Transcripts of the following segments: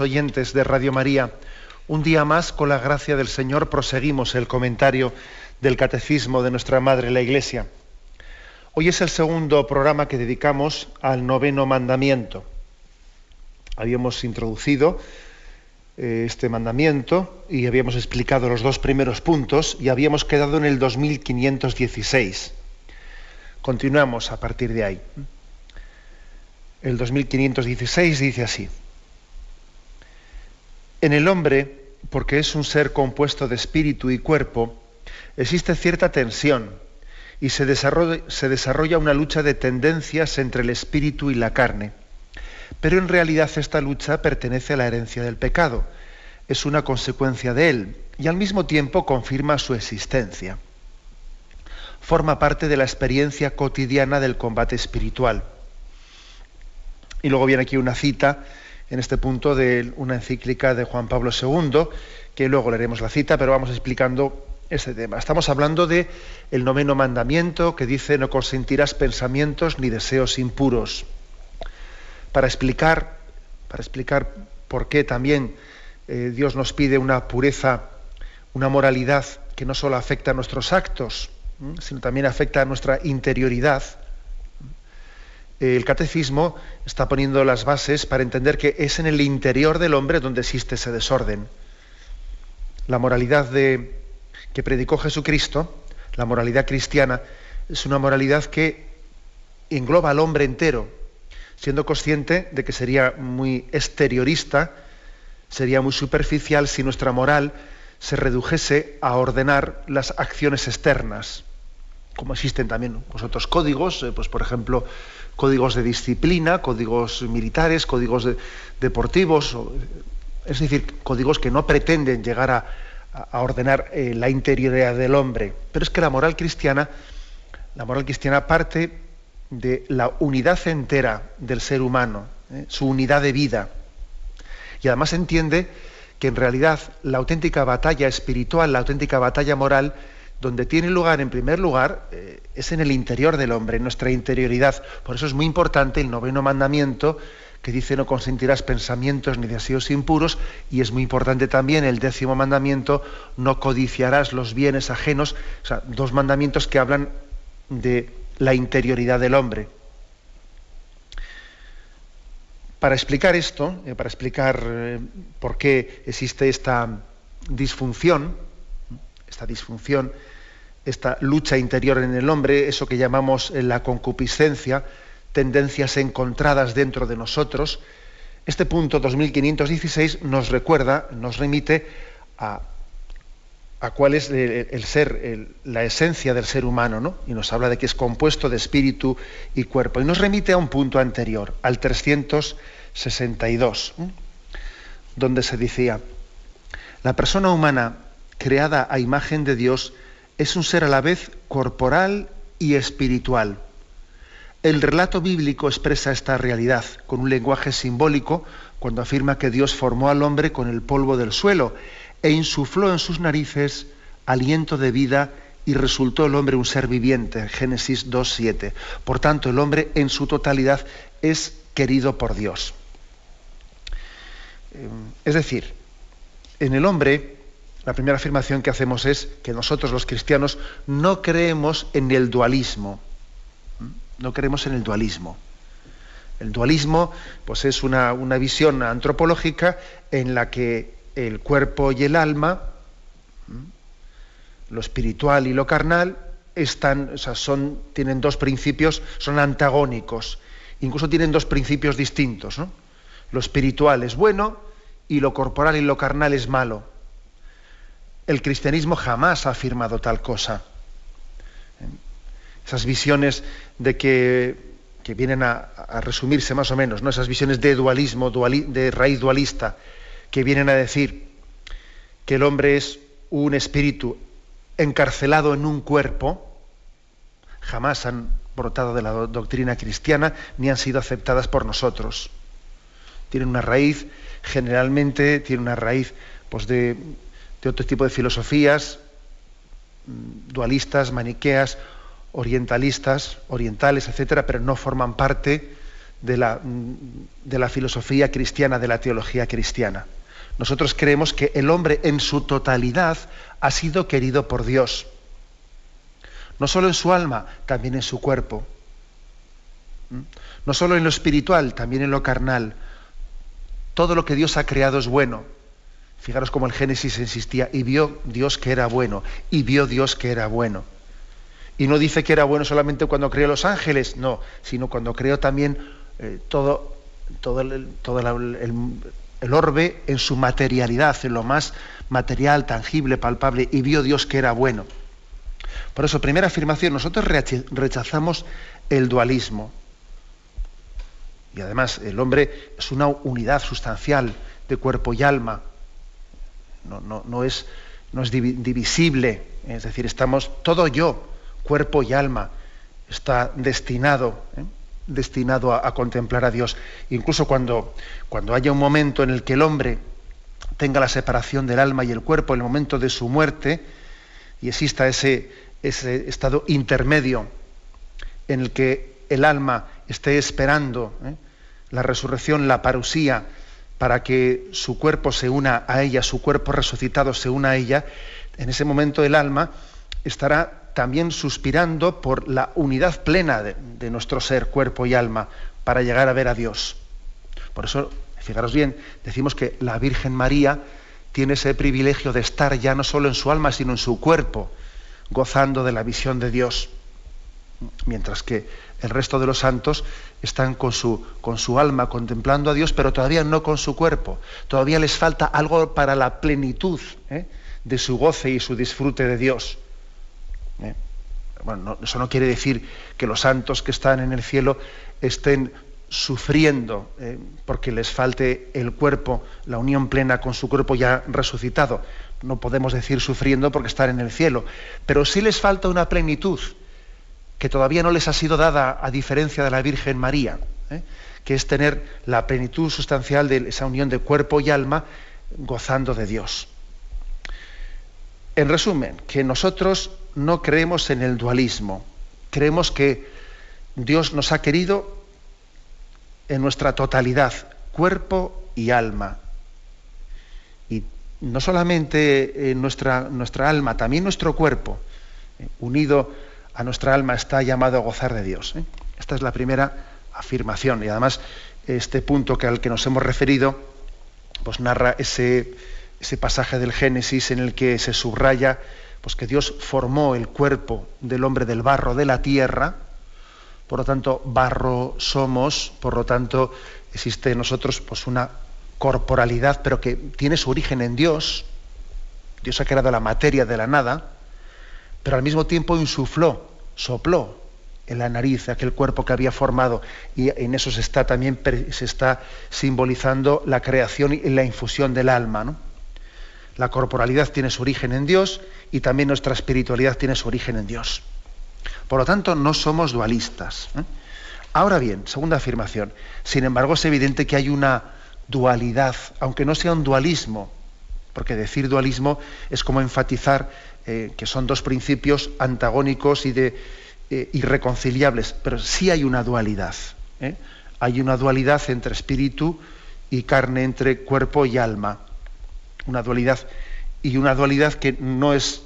Oyentes de Radio María, un día más, con la gracia del Señor, proseguimos el comentario del Catecismo de nuestra Madre la Iglesia. Hoy es el segundo programa que dedicamos al noveno mandamiento. Habíamos introducido este mandamiento y habíamos explicado los dos primeros puntos y habíamos quedado en el 2516. Continuamos a partir de ahí. El 2516 dice así: en el hombre, porque es un ser compuesto de espíritu y cuerpo, existe cierta tensión y se desarrolla una lucha de tendencias entre el espíritu y la carne. Pero en realidad esta lucha pertenece a la herencia del pecado, es una consecuencia de él y al mismo tiempo confirma su existencia. Forma parte de la experiencia cotidiana del combate espiritual. Y luego viene aquí una cita en este punto de una encíclica de Juan Pablo II, que luego leeremos la cita, pero vamos explicando este tema. Estamos hablando de el noveno mandamiento, que dice: no consentirás pensamientos ni deseos impuros. Para explicar por qué también Dios nos pide una pureza, una moralidad que no solo afecta a nuestros actos, sino también afecta a nuestra interioridad. El Catecismo está poniendo las bases para entender que es en el interior del hombre donde existe ese desorden. La moralidad que predicó Jesucristo, la moralidad cristiana, es una moralidad que engloba al hombre entero, siendo consciente de que sería muy exteriorista, sería muy superficial si nuestra moral se redujese a ordenar las acciones externas. Como existen también otros códigos, pues por ejemplo, códigos de disciplina, códigos militares, códigos deportivos, es decir, códigos que no pretenden llegar a ordenar la interioridad del hombre. Pero es que la moral cristiana parte de la unidad entera del ser humano, su unidad de vida. Y además entiende que en realidad la auténtica batalla espiritual, la auténtica batalla moral, donde tiene lugar, en primer lugar, es en el interior del hombre, en nuestra interioridad. Por eso es muy importante el noveno mandamiento, que dice: no consentirás pensamientos ni deseos impuros, y es muy importante también el 10º mandamiento: no codiciarás los bienes ajenos. O sea, dos mandamientos que hablan de la interioridad del hombre. Para explicar esto, por qué existe esta disfunción, esta lucha interior en el hombre, eso que llamamos la concupiscencia, tendencias encontradas dentro de nosotros, este punto 2516 nos remite a cuál es el ser, la esencia del ser humano, ¿no? Y nos habla de que es compuesto de espíritu y cuerpo. Y nos remite a un punto anterior, al 362, donde se decía: la persona humana, creada a imagen de Dios, es un ser a la vez corporal y espiritual. El relato bíblico expresa esta realidad con un lenguaje simbólico cuando afirma que Dios formó al hombre con el polvo del suelo e insufló en sus narices aliento de vida y resultó el hombre un ser viviente. Génesis 2:7. Por tanto, el hombre en su totalidad es querido por Dios. Es decir, en el hombre, la primera afirmación que hacemos es que nosotros los cristianos no creemos en el dualismo. No creemos en el dualismo. El dualismo, pues, es una visión antropológica en la que el cuerpo y el alma, lo espiritual y lo carnal, tienen dos principios, son antagónicos. Incluso tienen dos principios distintos, ¿no? Lo espiritual es bueno y lo corporal y lo carnal es malo. El cristianismo jamás ha afirmado tal cosa. Esas visiones de que vienen a resumirse más o menos, ¿no? Esas visiones de dualismo, de raíz dualista, que vienen a decir que el hombre es un espíritu encarcelado en un cuerpo, jamás han brotado de la doctrina cristiana ni han sido aceptadas por nosotros. Tienen una raíz, generalmente, pues de otro tipo de filosofías dualistas, maniqueas, orientales, etcétera, pero no forman parte de la filosofía cristiana, de la teología cristiana. Nosotros creemos que el hombre en su totalidad ha sido querido por Dios. No solo en su alma, también en su cuerpo. No solo en lo espiritual, también en lo carnal. Todo lo que Dios ha creado es bueno. Fijaros cómo el Génesis insistía, y vio Dios que era bueno, y vio Dios que era bueno. Y no dice que era bueno solamente cuando creó los ángeles, no, sino cuando creó también todo el orbe en su materialidad, en lo más material, tangible, palpable, y vio Dios que era bueno. Por eso, primera afirmación, nosotros rechazamos el dualismo. Y además, el hombre es una unidad sustancial de cuerpo y alma. No es divisible, es decir, estamos todo yo, cuerpo y alma, está destinado a contemplar a Dios. Incluso cuando haya un momento en el que el hombre tenga la separación del alma y el cuerpo, en el momento de su muerte, y exista ese estado intermedio en el que el alma esté esperando la resurrección, la parusía, para que su cuerpo se una a ella, su cuerpo resucitado se una a ella, en ese momento el alma estará también suspirando por la unidad plena de nuestro ser, cuerpo y alma, para llegar a ver a Dios. Por eso, fijaros bien, decimos que la Virgen María tiene ese privilegio de estar ya no solo en su alma, sino en su cuerpo, gozando de la visión de Dios, mientras que el resto de los santos están con su alma contemplando a Dios, pero todavía no con su cuerpo. Todavía les falta algo para la plenitud de su goce y su disfrute de Dios. Bueno, eso no quiere decir que los santos que están en el cielo estén sufriendo porque les falte el cuerpo, la unión plena con su cuerpo ya resucitado. No podemos decir sufriendo porque están en el cielo, pero sí les falta una plenitud que todavía no les ha sido dada, a diferencia de la Virgen María, que es tener la plenitud sustancial de esa unión de cuerpo y alma gozando de Dios. En resumen, que nosotros no creemos en el dualismo, creemos que Dios nos ha querido en nuestra totalidad, cuerpo y alma. Y no solamente nuestra alma, también nuestro cuerpo, unido a nuestra alma, está llamado a gozar de Dios. Esta es la primera afirmación. Y además, este punto al que nos hemos referido, pues narra ese pasaje del Génesis en el que se subraya pues que Dios formó el cuerpo del hombre del barro de la tierra, por lo tanto, barro somos, por lo tanto, existe en nosotros pues una corporalidad, pero que tiene su origen en Dios. Dios ha creado la materia de la nada, pero al mismo tiempo sopló en la nariz aquel cuerpo que había formado, y en eso se está simbolizando la creación y la infusión del alma, ¿no? La corporalidad tiene su origen en Dios y también nuestra espiritualidad tiene su origen en Dios. Por lo tanto, no somos dualistas. Ahora bien, segunda afirmación, sin embargo es evidente que hay una dualidad, aunque no sea un dualismo, porque decir dualismo es como enfatizar que son dos principios antagónicos y irreconciliables, pero sí hay una dualidad. Hay una dualidad entre espíritu y carne, entre cuerpo y alma. Una dualidad que no es,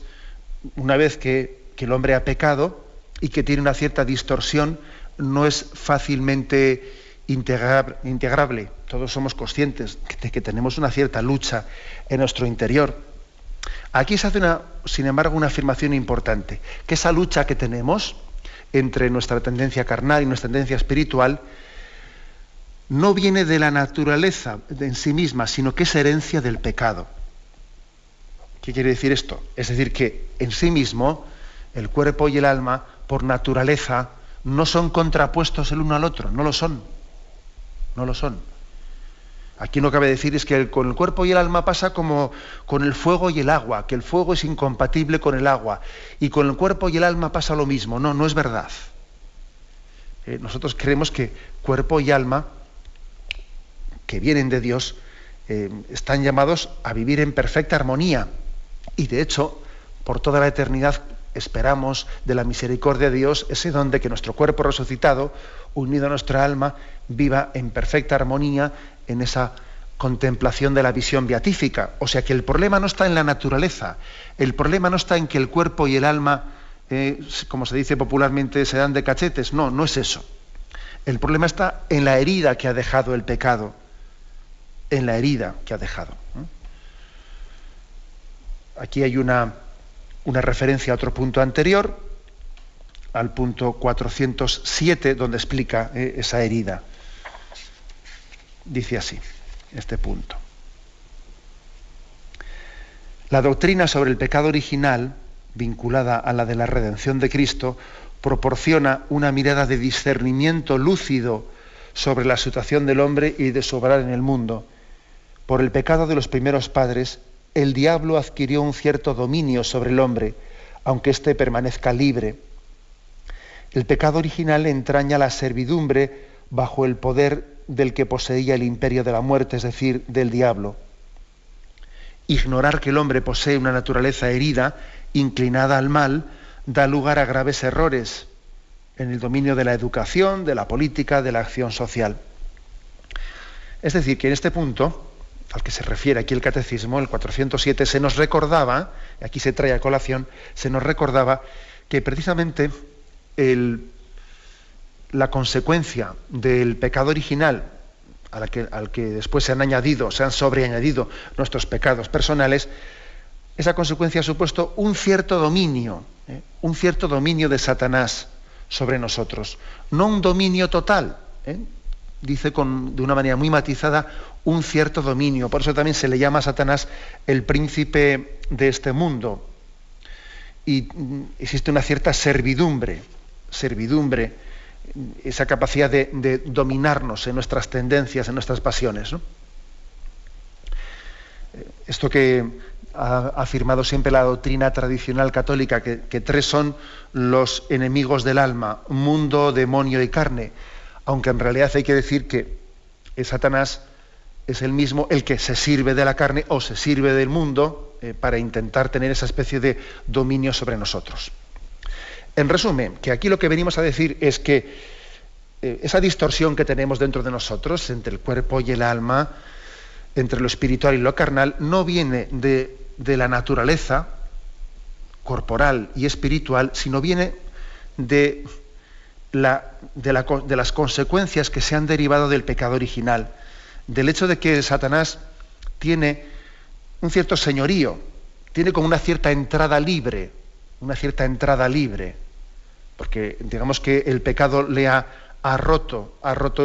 una vez que el hombre ha pecado y que tiene una cierta distorsión, no es fácilmente integrable. Todos somos conscientes de que tenemos una cierta lucha en nuestro interior. Aquí se hace, sin embargo, una afirmación importante, que esa lucha que tenemos entre nuestra tendencia carnal y nuestra tendencia espiritual no viene de la naturaleza en sí misma, sino que es herencia del pecado. ¿Qué quiere decir esto? Es decir, que en sí mismo el cuerpo y el alma, por naturaleza, no son contrapuestos el uno al otro, no lo son. No lo son. Aquí no cabe decir es que con el cuerpo y el alma pasa como con el fuego y el agua, que el fuego es incompatible con el agua, y con el cuerpo y el alma pasa lo mismo. No, no es verdad. Nosotros creemos que cuerpo y alma, que vienen de Dios, están llamados a vivir en perfecta armonía, y de hecho, por toda la eternidad esperamos de la misericordia de Dios ese don de que nuestro cuerpo resucitado, unido a nuestra alma, viva en perfecta armonía en esa contemplación de la visión beatífica. O sea que el problema no está en la naturaleza, el problema no está en que el cuerpo y el alma, como se dice popularmente, se dan de cachetes. No, no es eso. El problema está en la herida que ha dejado el pecado, en la herida que ha dejado. Aquí hay una referencia a otro punto anterior, al punto 407, donde explica esa herida. Dice así, este punto. La doctrina sobre el pecado original, vinculada a la de la redención de Cristo, proporciona una mirada de discernimiento lúcido sobre la situación del hombre y de su obrar en el mundo. Por el pecado de los primeros padres, el diablo adquirió un cierto dominio sobre el hombre, aunque éste permanezca libre. El pecado original entraña la servidumbre bajo el poder del que poseía el imperio de la muerte, es decir, del diablo. Ignorar que el hombre posee una naturaleza herida, inclinada al mal, da lugar a graves errores en el dominio de la educación, de la política, de la acción social. Es decir, que en este punto, al que se refiere aquí el Catecismo, el 407, se nos recordaba, y aquí se trae a colación, se nos recordaba que precisamente la consecuencia del pecado original, al que después se han sobreañadido nuestros pecados personales, esa consecuencia ha supuesto un cierto dominio de Satanás sobre nosotros. No un dominio total, dice de una manera muy matizada, un cierto dominio. Por eso también se le llama a Satanás el príncipe de este mundo. Y existe una cierta servidumbre, esa capacidad de dominarnos en nuestras tendencias, en nuestras pasiones, ¿no? Esto que ha afirmado siempre la doctrina tradicional católica, que tres son los enemigos del alma: mundo, demonio y carne, aunque en realidad hay que decir que Satanás es el mismo el que se sirve de la carne o se sirve del mundo para intentar tener esa especie de dominio sobre nosotros. En resumen, que aquí lo que venimos a decir es que esa distorsión que tenemos dentro de nosotros, entre el cuerpo y el alma, entre lo espiritual y lo carnal, no viene de la naturaleza corporal y espiritual, sino viene de las consecuencias que se han derivado del pecado original, del hecho de que Satanás tiene un cierto señorío, tiene como una cierta entrada libre, porque digamos que el pecado le ha roto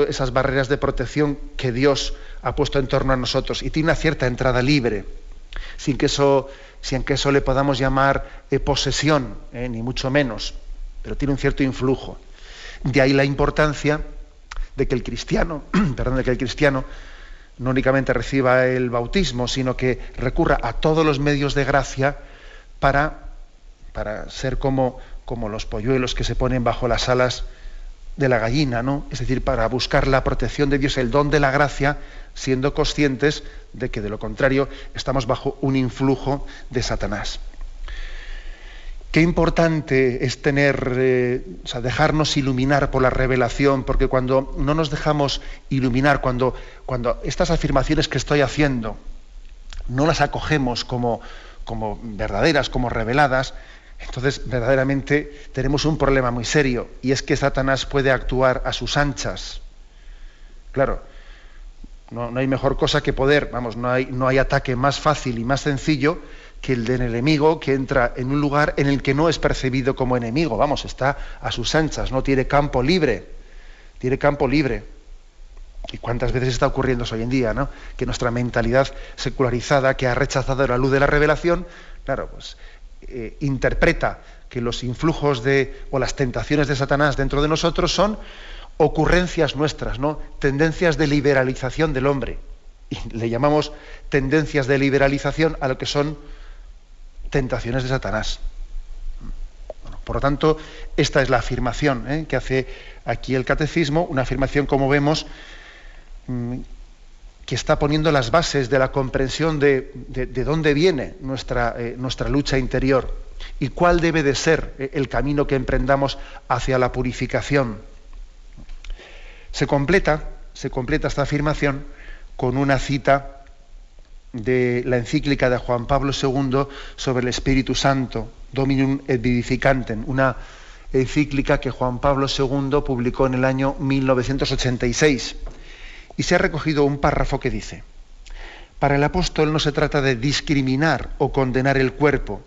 esas barreras de protección que Dios ha puesto en torno a nosotros, y tiene una cierta entrada libre, sin que eso le podamos llamar posesión, ni mucho menos, pero tiene un cierto influjo. De ahí la importancia de que el cristiano no únicamente reciba el bautismo, sino que recurra a todos los medios de gracia para ser como los polluelos que se ponen bajo las alas de la gallina, ¿no? Es decir, para buscar la protección de Dios, el don de la gracia, siendo conscientes de que de lo contrario estamos bajo un influjo de Satanás. Qué importante es dejarnos iluminar por la revelación, porque cuando no nos dejamos iluminar, cuando estas afirmaciones que estoy haciendo no las acogemos como verdaderas, como reveladas, entonces verdaderamente tenemos un problema muy serio, y es que Satanás puede actuar a sus anchas. Claro, no hay mejor cosa que poder, no hay ataque más fácil y más sencillo que el del enemigo, que entra en un lugar en el que no es percibido como enemigo, está a sus anchas, no tiene campo libre. ¿Y cuántas veces está ocurriendo eso hoy en día, ¿no? Que nuestra mentalidad secularizada, que ha rechazado la luz de la revelación, claro, interpreta que los influjos o las tentaciones de Satanás dentro de nosotros son ocurrencias nuestras, ¿no? Tendencias de liberalización del hombre. Y le llamamos tendencias de liberalización a lo que son tentaciones de Satanás. Bueno, por lo tanto, esta es la afirmación que hace aquí el Catecismo, una afirmación, como vemos, que está poniendo las bases de la comprensión de dónde viene nuestra lucha interior. y cuál debe de ser el camino que emprendamos hacia la purificación. Se completa esta afirmación con una cita de la encíclica de Juan Pablo II sobre el Espíritu Santo, Dominum et Vivificantem, una encíclica que Juan Pablo II publicó en el año 1986. Y se ha recogido un párrafo que dice: para el apóstol no se trata de discriminar o condenar el cuerpo,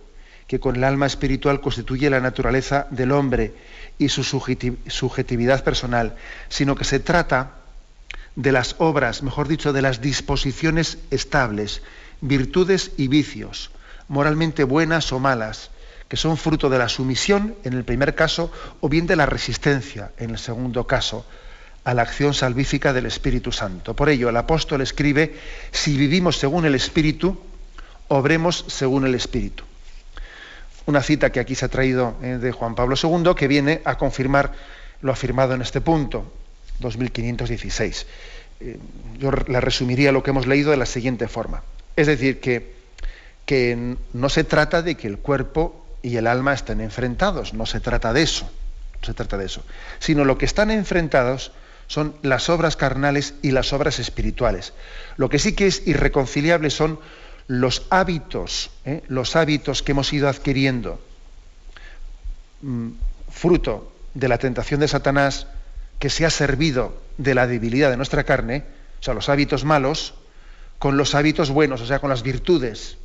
que con el alma espiritual constituye la naturaleza del hombre y su subjetividad personal, sino que se trata de las obras, mejor dicho, de las disposiciones estables, virtudes y vicios, moralmente buenas o malas, que son fruto de la sumisión, en el primer caso, o bien de la resistencia, en el segundo caso, a la acción salvífica del Espíritu Santo. Por ello, el apóstol escribe: si vivimos según el Espíritu, obremos según el Espíritu. Una cita que aquí se ha traído de Juan Pablo II, que viene a confirmar lo afirmado en este punto, 2516. Yo la resumiría lo que hemos leído de la siguiente forma. Es decir, que no se trata de que el cuerpo y el alma estén enfrentados, no se trata de eso, sino lo que están enfrentados son las obras carnales y las obras espirituales. Lo que sí que es irreconciliable son los hábitos que hemos ido adquiriendo, fruto de la tentación de Satanás, que se ha servido de la debilidad de nuestra carne, o sea, los hábitos malos, con los hábitos buenos, o sea, con las virtudes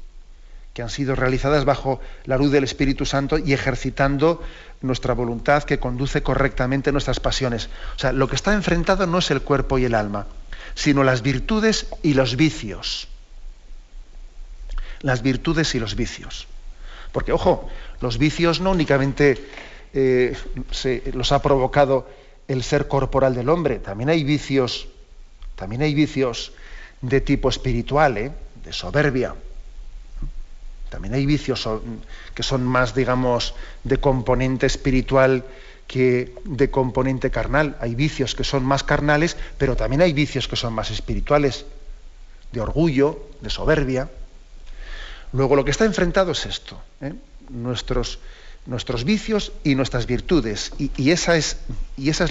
que han sido realizadas bajo la luz del Espíritu Santo y ejercitando nuestra voluntad que conduce correctamente nuestras pasiones. O sea, lo que está enfrentado no es el cuerpo y el alma, sino las virtudes y los vicios. Las virtudes y los vicios. Porque, ojo, los vicios no únicamente los ha provocado el ser corporal del hombre, también hay vicios de tipo espiritual, de soberbia. También hay vicios que son más, digamos, de componente espiritual que de componente carnal. Hay vicios que son más carnales, pero también hay vicios que son más espirituales, de orgullo, de soberbia. Luego lo que está enfrentado es esto, nuestros vicios y nuestras virtudes, y esa es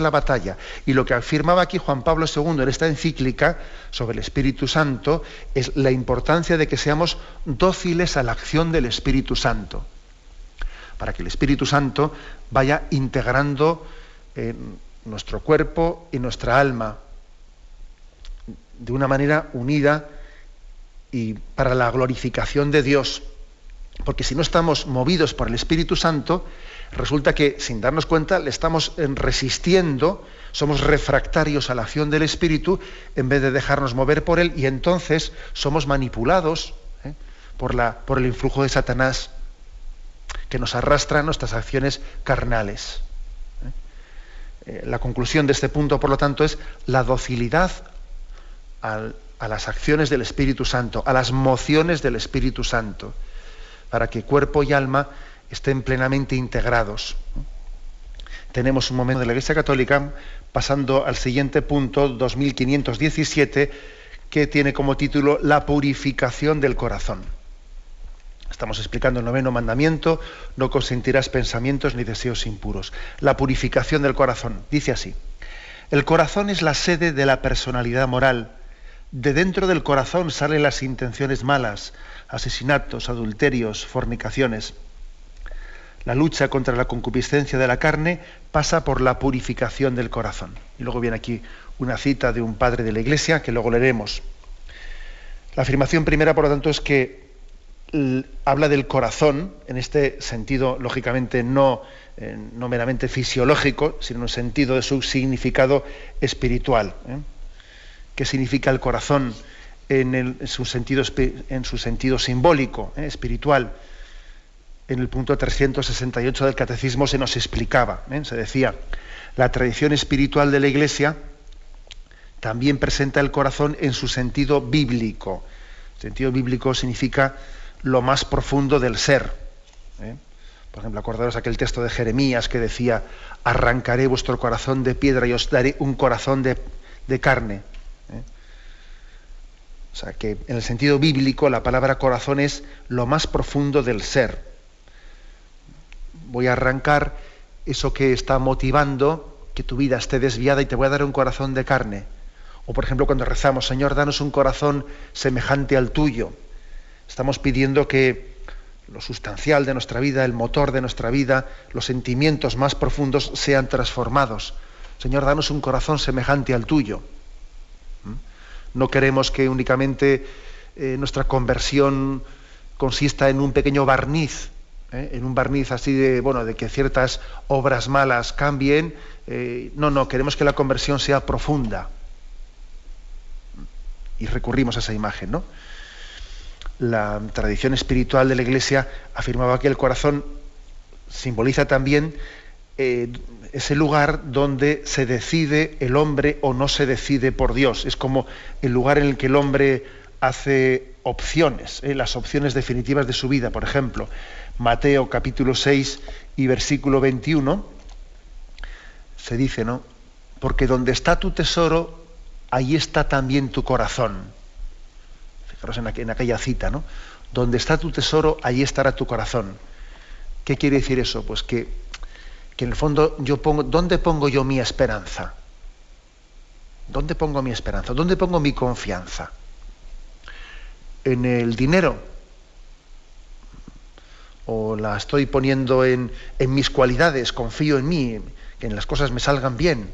la batalla. Y lo que afirmaba aquí Juan Pablo II en esta encíclica sobre el Espíritu Santo es la importancia de que seamos dóciles a la acción del Espíritu Santo, para que el Espíritu Santo vaya integrando nuestro cuerpo y nuestra alma de una manera unida y para la glorificación de Dios. Porque si no estamos movidos por el Espíritu Santo, resulta que, sin darnos cuenta, le estamos resistiendo, somos refractarios a la acción del Espíritu en vez de dejarnos mover por él, y entonces somos manipulados por el influjo de Satanás, que nos arrastra a nuestras acciones carnales. La conclusión de este punto, por lo tanto, es la docilidad a las acciones del Espíritu Santo, a las mociones del Espíritu Santo, para que cuerpo y alma estén plenamente integrados. Tenemos un momento de la Iglesia Católica, pasando al siguiente punto, 2517, que tiene como título La purificación del corazón. Estamos explicando el 9º mandamiento: no consentirás pensamientos ni deseos impuros. La purificación del corazón. Dice así: el corazón es la sede de la personalidad moral. De dentro del corazón salen las intenciones malas, asesinatos, adulterios, fornicaciones. La lucha contra la concupiscencia de la carne pasa por la purificación del corazón. Y luego viene aquí una cita de un padre de la Iglesia que luego leeremos. La afirmación primera, por lo tanto, es que habla del corazón, en este sentido, lógicamente, no meramente fisiológico, sino en el sentido de su significado espiritual. ¿Qué significa el corazón en su sentido simbólico, espiritual? En el punto 368 del Catecismo se nos explicaba, se decía: la tradición espiritual de la Iglesia también presenta el corazón en su sentido bíblico. El sentido bíblico significa lo más profundo del ser. Por ejemplo, acordaros aquel texto de Jeremías que decía: arrancaré vuestro corazón de piedra y os daré un corazón de carne. O sea, que en el sentido bíblico la palabra corazón es lo más profundo del ser. voy a arrancar eso que está motivando que tu vida esté desviada y te voy a dar un corazón de carne. O por ejemplo cuando rezamos, Señor, danos un corazón semejante al tuyo. Estamos pidiendo que lo sustancial de nuestra vida, el motor de nuestra vida, los sentimientos más profundos sean transformados. Señor, danos un corazón semejante al tuyo. No queremos que únicamente nuestra conversión consista en un pequeño barniz, en un barniz así de que ciertas obras malas cambien. No, queremos que la conversión sea profunda. Y recurrimos a esa imagen, ¿no? La tradición espiritual de la Iglesia afirmaba que el corazón simboliza también ese lugar donde se decide el hombre o no se decide por Dios. Es como el lugar en el que el hombre hace opciones, las opciones definitivas de su vida. Por ejemplo, Mateo capítulo 6 y versículo 21, se dice, ¿no? Porque donde está tu tesoro, ahí está también tu corazón. Fijaros en aquella cita, ¿no? Donde está tu tesoro, ahí estará tu corazón. ¿Qué quiere decir eso? Pues que en el fondo ¿dónde pongo yo mi esperanza? ¿Dónde pongo mi esperanza? ¿Dónde pongo mi confianza? ¿En el dinero? ¿O la estoy poniendo en mis cualidades? ¿Confío en mí? ¿Que en las cosas me salgan bien?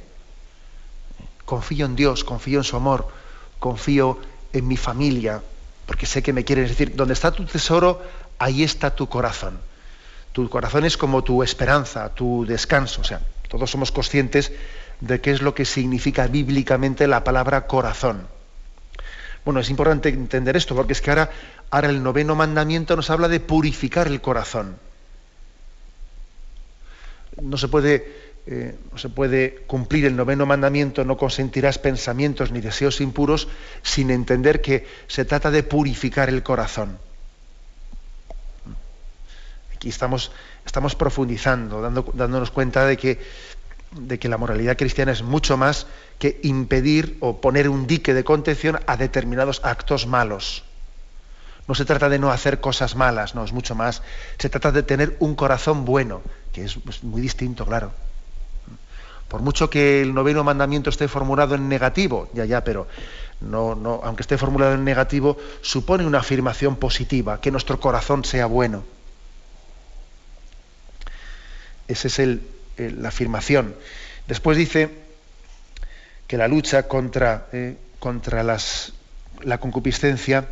Confío en Dios, confío en su amor, confío en mi familia, porque sé que me quiere decir, donde está tu tesoro, ahí está tu corazón. Tu corazón es como tu esperanza, tu descanso. O sea, todos somos conscientes de qué es lo que significa bíblicamente la palabra corazón. Bueno, es importante entender esto, porque es que ahora el 9º mandamiento nos habla de purificar el corazón. No se puede cumplir el 9º mandamiento, no consentirás pensamientos ni deseos impuros, sin entender que se trata de purificar el corazón. Aquí estamos profundizando, dándonos cuenta de que la moralidad cristiana es mucho más que impedir o poner un dique de contención a determinados actos malos. No se trata de no hacer cosas malas, no, es mucho más. Se trata de tener un corazón bueno, que es muy distinto, claro. Por mucho que el 9º mandamiento esté formulado en negativo, pero no, aunque esté formulado en negativo, supone una afirmación positiva, que nuestro corazón sea bueno. Esa es la afirmación. Después dice que la lucha contra la concupiscencia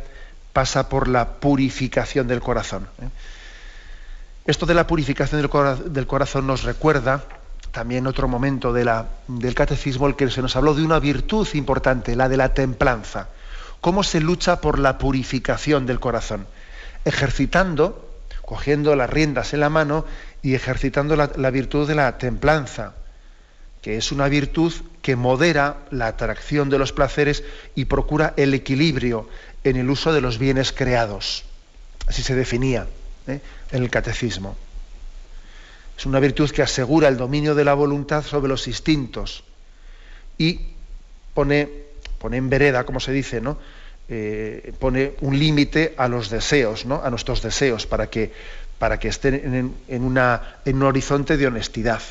pasa por la purificación del corazón. Esto de la purificación del corazón nos recuerda también otro momento del catecismo, el que se nos habló de una virtud importante, la de la templanza. ¿Cómo se lucha por la purificación del corazón? Ejercitando, cogiendo las riendas en la mano y ejercitando la virtud de la templanza, que es una virtud que modera la atracción de los placeres y procura el equilibrio en el uso de los bienes creados. Así se definía en el catecismo. Es una virtud que asegura el dominio de la voluntad sobre los instintos y pone en vereda, como se dice, ¿no? Pone un límite a los deseos, ¿no? A nuestros deseos, para que estén en un horizonte de honestidad.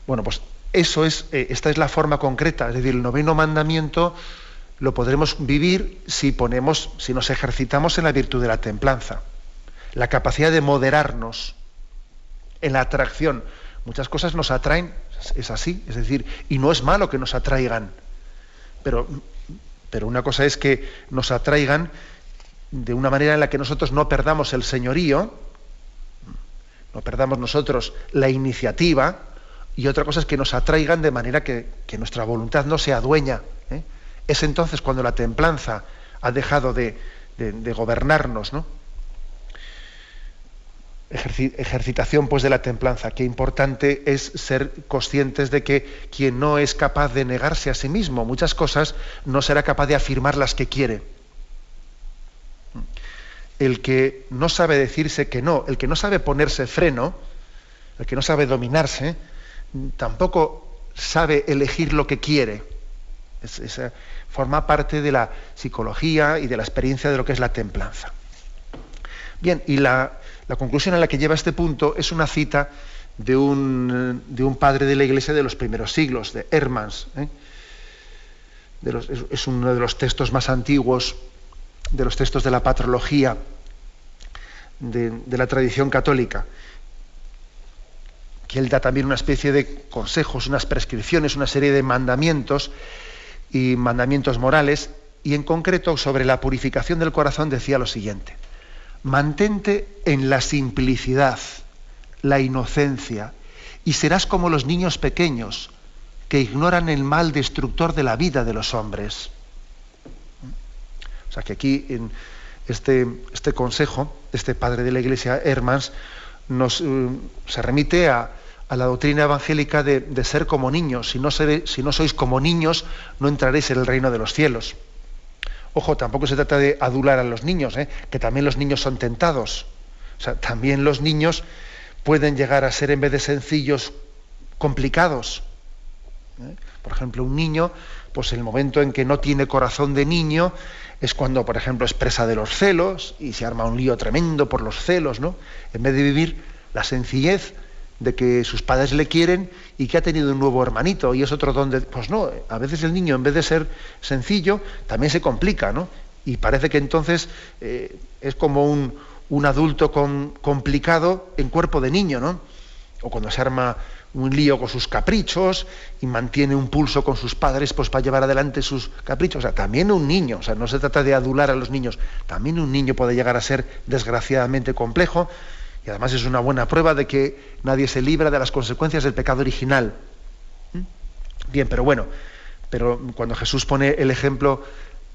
Bueno, pues esta es la forma concreta, es decir, el 9º mandamiento lo podremos vivir si nos ejercitamos en la virtud de la templanza. La capacidad de moderarnos en la atracción. Muchas cosas nos atraen, es así, es decir, y no es malo que nos atraigan, pero una cosa es que nos atraigan de una manera en la que nosotros no perdamos el señorío, no perdamos nosotros la iniciativa, y otra cosa es que nos atraigan de manera que nuestra voluntad no sea dueña. Es entonces cuando la templanza ha dejado de gobernarnos, ¿no? Ejercitación pues de la templanza. Qué importante es ser conscientes de que quien no es capaz de negarse a sí mismo muchas cosas no será capaz de afirmar las que quiere. El que no sabe decirse que no, el que no sabe ponerse freno, el que no sabe dominarse, tampoco sabe elegir lo que quiere. Esa forma parte de la psicología y de la experiencia de lo que es la templanza. Bien, y la conclusión a la que lleva este punto es una cita de un padre de la Iglesia de los primeros siglos, de Hermans. Es uno de los textos más antiguos, de los textos de la patrología de la tradición católica, que él da también una especie de consejos, unas prescripciones, una serie de mandamientos y mandamientos morales, y en concreto sobre la purificación del corazón decía lo siguiente: mantente en la simplicidad, la inocencia, y serás como los niños pequeños que ignoran el mal destructor de la vida de los hombres. O sea que aquí en este consejo de este padre de la Iglesia, Hermans, se remite a la doctrina evangélica de ser como niños. Si no sois como niños, no entraréis en el reino de los cielos. Ojo, tampoco se trata de adular a los niños, que también los niños son tentados. O sea, también los niños pueden llegar a ser, en vez de sencillos, complicados. Por ejemplo, un niño, pues el momento en que no tiene corazón de niño es cuando, por ejemplo, es presa de los celos y se arma un lío tremendo por los celos, ¿no? En vez de vivir la sencillez de que sus padres le quieren y que ha tenido un nuevo hermanito y es otro donde, pues no, a veces el niño, en vez de ser sencillo, también se complica, ¿no? Y parece que entonces es como un adulto complicado en cuerpo de niño, ¿no? O cuando se arma un lío con sus caprichos y mantiene un pulso con sus padres, pues para llevar adelante sus caprichos. O sea, también un niño, o sea, no se trata de adular a los niños, también un niño puede llegar a ser desgraciadamente complejo, y además es una buena prueba de que nadie se libra de las consecuencias del pecado original. Bien, pero cuando Jesús pone el ejemplo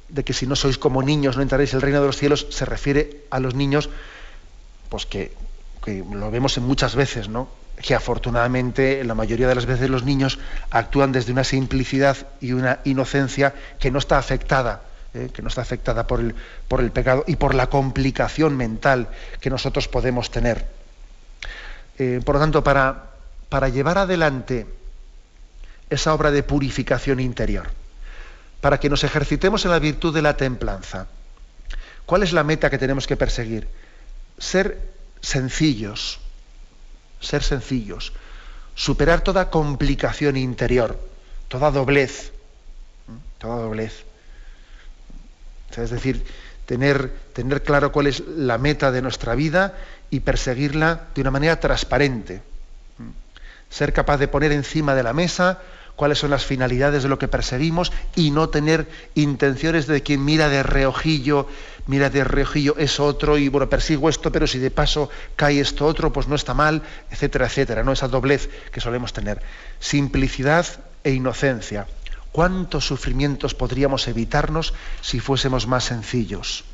de que si no sois como niños no entraréis en el reino de los cielos, se refiere a los niños, pues que lo vemos en muchas veces, ¿no? Que afortunadamente la mayoría de las veces los niños actúan desde una simplicidad y una inocencia que no está afectada por el pecado y por la complicación mental que nosotros podemos tener. Por lo tanto, para llevar adelante esa obra de purificación interior, para que nos ejercitemos en la virtud de la templanza, ¿cuál es la meta que tenemos que perseguir? Ser sencillos, superar toda complicación interior, toda doblez. Es decir, tener claro cuál es la meta de nuestra vida y perseguirla de una manera transparente. Ser capaz de poner encima de la mesa cuáles son las finalidades de lo que perseguimos y no tener intenciones de quien mira de reojillo es otro y bueno, persigo esto, pero si de paso cae esto otro, pues no está mal, etcétera, etcétera, ¿no? Esa doblez que solemos tener. Simplicidad e inocencia. ¿Cuántos sufrimientos podríamos evitarnos si fuésemos más sencillos?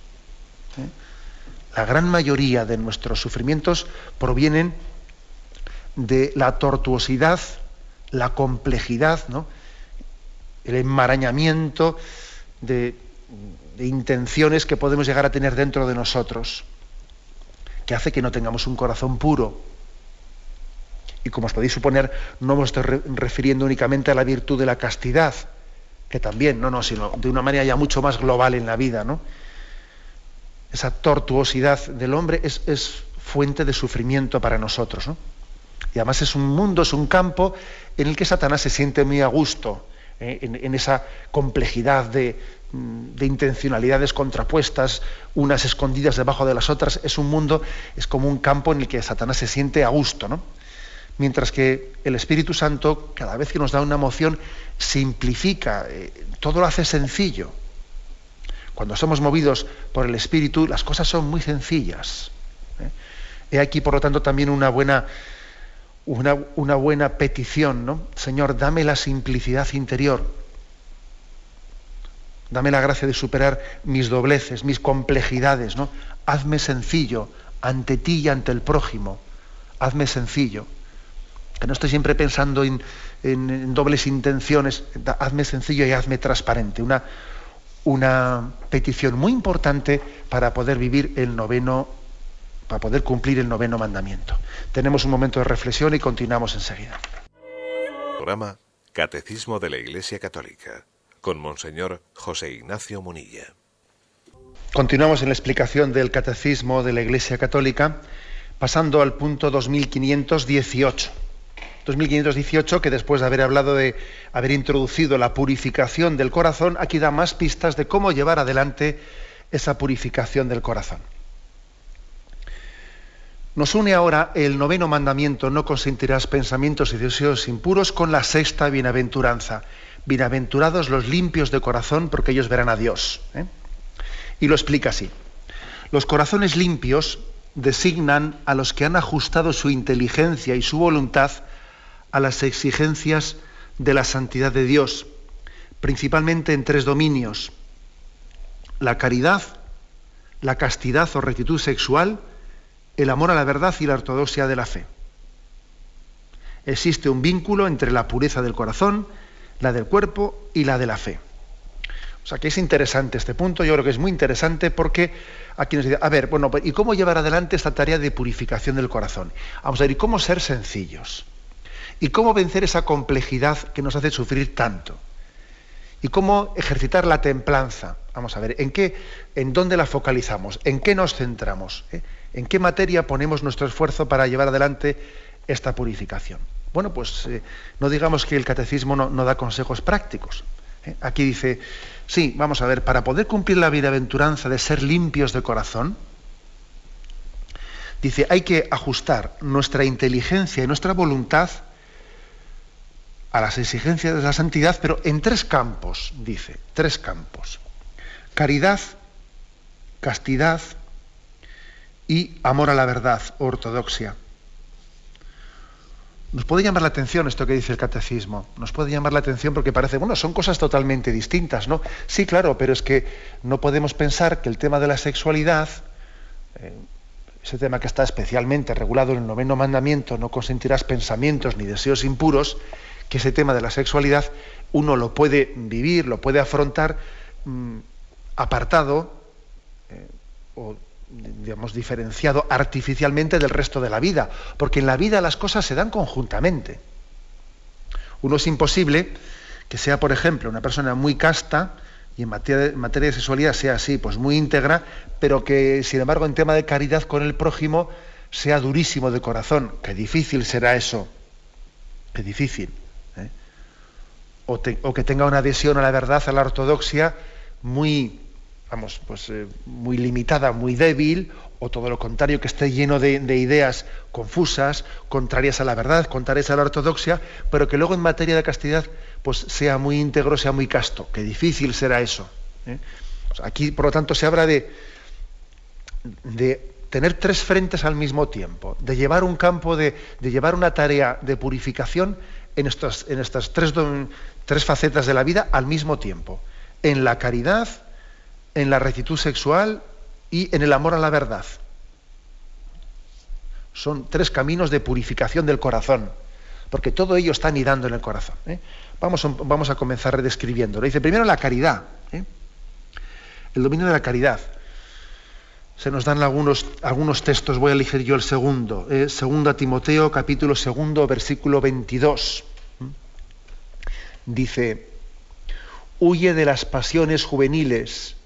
La gran mayoría de nuestros sufrimientos provienen de la tortuosidad, la complejidad, ¿no? El enmarañamiento de intenciones que podemos llegar a tener dentro de nosotros, que hace que no tengamos un corazón puro. Y como os podéis suponer, no me estoy refiriendo únicamente a la virtud de la castidad, que también, sino de una manera ya mucho más global en la vida, ¿no? Esa tortuosidad del hombre es fuente de sufrimiento para nosotros, ¿no? Y además es un campo en el que Satanás se siente muy a gusto, en esa complejidad de intencionalidades contrapuestas, unas escondidas debajo de las otras. Es como un campo en el que Satanás se siente a gusto, ¿no? Mientras que el Espíritu Santo, cada vez que nos da una moción, simplifica, todo lo hace sencillo. Cuando somos movidos por el Espíritu, las cosas son muy sencillas. He aquí, por lo tanto, también una buena petición, ¿no? Señor, dame la simplicidad interior. Dame la gracia de superar mis dobleces, mis complejidades, ¿no? Hazme sencillo ante ti y ante el prójimo. Hazme sencillo. Que no estoy siempre pensando en dobles intenciones. Hazme sencillo y hazme transparente. Una petición muy importante para poder cumplir el 9º mandamiento. Tenemos un momento de reflexión y continuamos enseguida. Programa Catecismo de la Iglesia Católica con Monseñor José Ignacio Munilla. Continuamos en la explicación del Catecismo de la Iglesia Católica, pasando al punto 2518. 2518, que después de haber hablado de haber introducido la purificación del corazón, aquí da más pistas de cómo llevar adelante esa purificación del corazón. Nos une ahora el 9º mandamiento: no consentirás pensamientos y deseos impuros, con la 6ª bienaventuranza: bienaventurados los limpios de corazón, porque ellos verán a Dios. Y lo explica así: los corazones limpios designan a los que han ajustado su inteligencia y su voluntad a las exigencias de la santidad de Dios, principalmente en 3 dominios: la caridad, la castidad o rectitud sexual, el amor a la verdad y la ortodoxia de la fe. Existe un vínculo entre la pureza del corazón, la del cuerpo y la de la fe. O sea que es interesante este punto. Yo creo que es muy interesante porque aquí nos dice, a ver, bueno, ¿y cómo llevar adelante esta tarea de purificación del corazón? Vamos a ver, ¿y cómo ser sencillos? ¿Y cómo vencer esa complejidad que nos hace sufrir tanto? ¿Y cómo ejercitar la templanza? Vamos a ver, ¿en dónde la focalizamos? ¿En qué nos centramos? ¿En qué materia ponemos nuestro esfuerzo para llevar adelante esta purificación? Bueno, pues no digamos que el catecismo no da consejos prácticos. Aquí dice, sí, vamos a ver, para poder cumplir la bienaventuranza de ser limpios de corazón, dice, hay que ajustar nuestra inteligencia y nuestra voluntad a las exigencias de la santidad, pero en 3 campos, dice, 3 campos: caridad, castidad y amor a la verdad, ortodoxia. Nos puede llamar la atención esto que dice el catecismo, nos puede llamar la atención porque parece, bueno, son cosas totalmente distintas, ¿no? Sí, claro, pero es que no podemos pensar que el tema de la sexualidad, ese tema que está especialmente regulado en el 9º mandamiento, no consentirás pensamientos ni deseos impuros, que ese tema de la sexualidad uno lo puede vivir, lo puede afrontar apartado o digamos diferenciado artificialmente del resto de la vida, porque en la vida las cosas se dan conjuntamente. Uno es imposible que sea, por ejemplo, una persona muy casta y en materia de sexualidad sea así, pues muy íntegra, pero que sin embargo en tema de caridad con el prójimo sea durísimo de corazón. Qué difícil será eso, qué difícil. O que tenga una adhesión a la verdad, a la ortodoxia, muy limitada, muy débil, o todo lo contrario, que esté lleno de ideas confusas, contrarias a la verdad, contrarias a la ortodoxia, pero que luego en materia de castidad pues sea muy íntegro, sea muy casto. Qué difícil será eso. O sea, aquí, por lo tanto, se habla de tener 3 frentes al mismo tiempo, de llevar un campo, de llevar una tarea de purificación en estas 3 facetas de la vida al mismo tiempo: en la caridad, en la rectitud sexual y en el amor a la verdad. Son 3 caminos de purificación del corazón, porque todo ello está anidando en el corazón. Vamos a comenzar describiéndolo. Dice primero la caridad, el dominio de la caridad. Se nos dan algunos textos, voy a elegir yo el segundo. 2 Timoteo, capítulo 2, versículo 22. Dice, huye de las pasiones juveniles,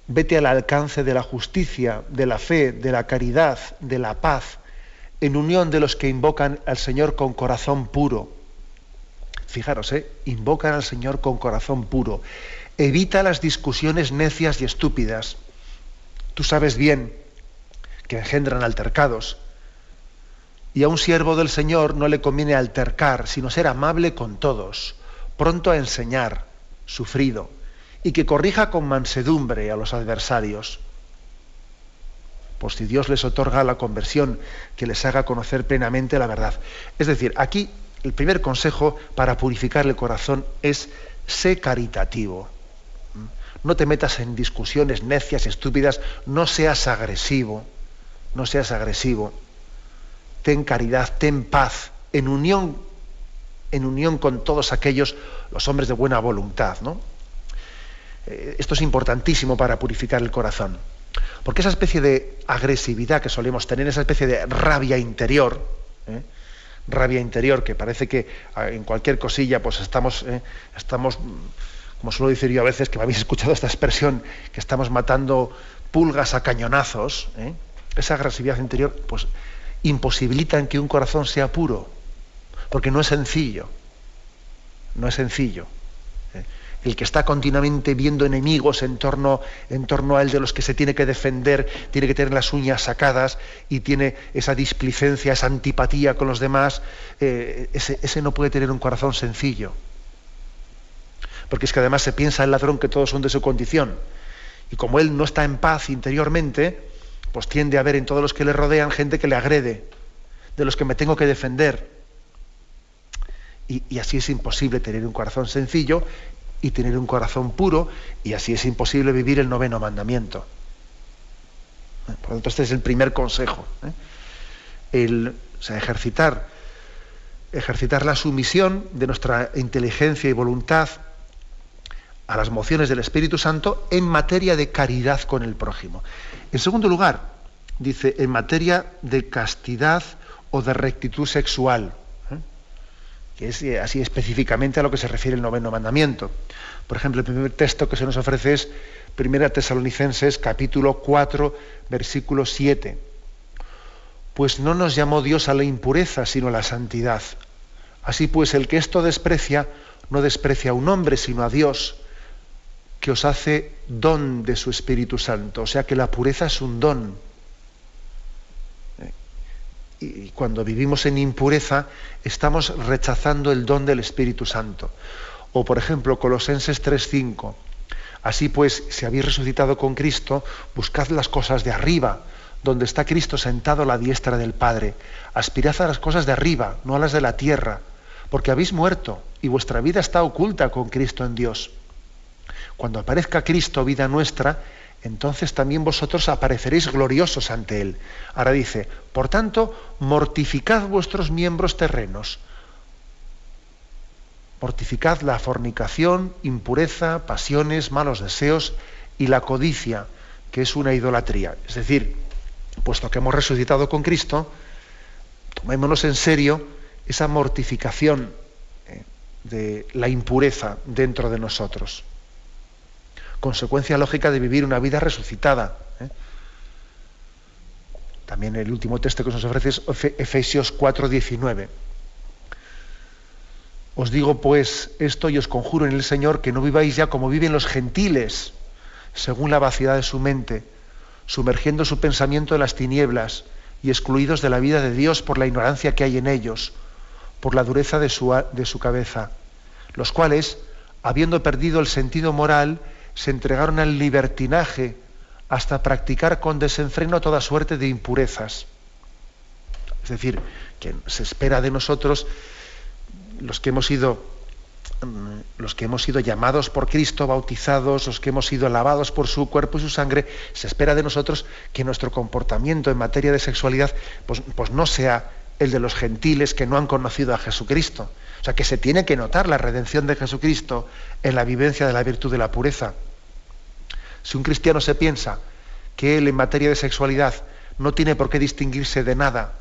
vete al alcance de la justicia, de la fe, de la caridad, de la paz, en unión de los que invocan al Señor con corazón puro. Fijaros, invocan al Señor con corazón puro. Evita las discusiones necias y estúpidas. Tú sabes bien que engendran altercados. Y a un siervo del Señor no le conviene altercar, sino ser amable con todos, pronto a enseñar, sufrido, y que corrija con mansedumbre a los adversarios. Pues si Dios les otorga la conversión, que les haga conocer plenamente la verdad. Es decir, aquí el primer consejo para purificar el corazón es: sé caritativo. No te metas en discusiones necias, estúpidas, no seas agresivo, no seas agresivo. Ten caridad, ten paz, en unión con todos aquellos, los hombres de buena voluntad, ¿no? Esto es importantísimo para purificar el corazón, porque esa especie de agresividad que solemos tener, esa especie de rabia interior que parece que en cualquier cosilla pues estamos como suelo decir yo a veces, que me habéis escuchado esta expresión, que estamos matando pulgas a cañonazos, esa agresividad interior, pues imposibilitan que un corazón sea puro, porque no es sencillo. No es sencillo. El que está continuamente viendo enemigos en torno a él de los que se tiene que defender, tiene que tener las uñas sacadas y tiene esa displicencia, esa antipatía con los demás, ese no puede tener un corazón sencillo. Porque es que además se piensa el ladrón que todos son de su condición. Y como él no está en paz interiormente, pues tiende a haber en todos los que le rodean gente que le agrede, de los que me tengo que defender. Y así es imposible tener un corazón sencillo y tener un corazón puro, y así es imposible vivir el 9º mandamiento. Por lo tanto, este es el primer consejo. Ejercitar la sumisión de nuestra inteligencia y voluntad a las mociones del Espíritu Santo en materia de caridad con el prójimo. En segundo lugar, dice, en materia de castidad o de rectitud sexual, que es así específicamente a lo que se refiere el 9º mandamiento. Por ejemplo, el primer texto que se nos ofrece es 1 Tesalonicenses, capítulo 4, versículo 7. Pues no nos llamó Dios a la impureza, sino a la santidad. Así pues, el que esto desprecia, no desprecia a un hombre, sino a Dios, que os hace don de su Espíritu Santo. O sea que la pureza es un don. Y cuando vivimos en impureza, estamos rechazando el don del Espíritu Santo. O, por ejemplo, Colosenses 3:5. Así pues, si habéis resucitado con Cristo, buscad las cosas de arriba, donde está Cristo sentado a la diestra del Padre. Aspirad a las cosas de arriba, no a las de la tierra, porque habéis muerto y vuestra vida está oculta con Cristo en Dios. Cuando aparezca Cristo, vida nuestra, entonces también vosotros apareceréis gloriosos ante Él. Ahora dice, por tanto, mortificad vuestros miembros terrenos. Mortificad la fornicación, impureza, pasiones, malos deseos y la codicia, que es una idolatría. Es decir, puesto que hemos resucitado con Cristo, tomémonos en serio esa mortificación de la impureza dentro de nosotros. Consecuencia lógica de vivir una vida resucitada. También el último texto que nos ofrece es Efesios 4:19. Os digo pues esto y os conjuro en el Señor que no viváis ya como viven los gentiles, según la vaciedad de su mente, sumergiendo su pensamiento en las tinieblas y excluidos de la vida de Dios por la ignorancia que hay en ellos, por la dureza de su cabeza, los cuales, habiendo perdido el sentido moral, se entregaron al libertinaje hasta practicar con desenfreno toda suerte de impurezas. Es decir, que se espera de nosotros, los que hemos sido llamados por Cristo, bautizados, los que hemos sido lavados por su cuerpo y su sangre, se espera de nosotros que nuestro comportamiento en materia de sexualidad pues no sea el de los gentiles que no han conocido a Jesucristo. O sea, que se tiene que notar la redención de Jesucristo en la vivencia de la virtud de la pureza. Si un cristiano se piensa que él en materia de sexualidad no tiene por qué distinguirse de nada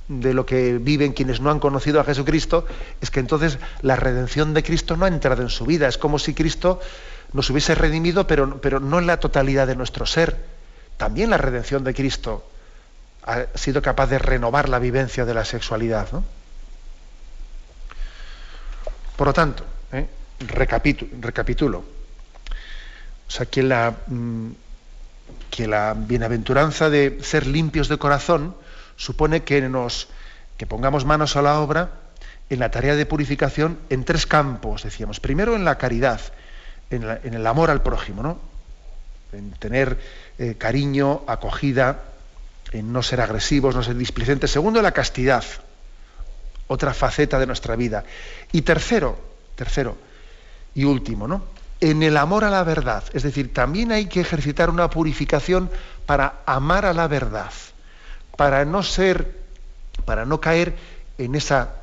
de lo que viven quienes no han conocido a Jesucristo, es que entonces la redención de Cristo no ha entrado en su vida. Es como si Cristo nos hubiese redimido, pero no en la totalidad de nuestro ser. También la redención de Cristo ha sido capaz de renovar la vivencia de la sexualidad, ¿no? Por lo tanto, recapitulo. O sea, que la bienaventuranza de ser limpios de corazón supone que pongamos manos a la obra en la tarea de purificación en 3 campos, decíamos. Primero, en la caridad, en el amor al prójimo, ¿no? En tener cariño, acogida, en no ser agresivos, no ser displicentes. Segundo, en la castidad, otra faceta de nuestra vida. Y tercero y último, ¿no? En el amor a la verdad. Es decir, también hay que ejercitar una purificación para amar a la verdad, para no caer en esa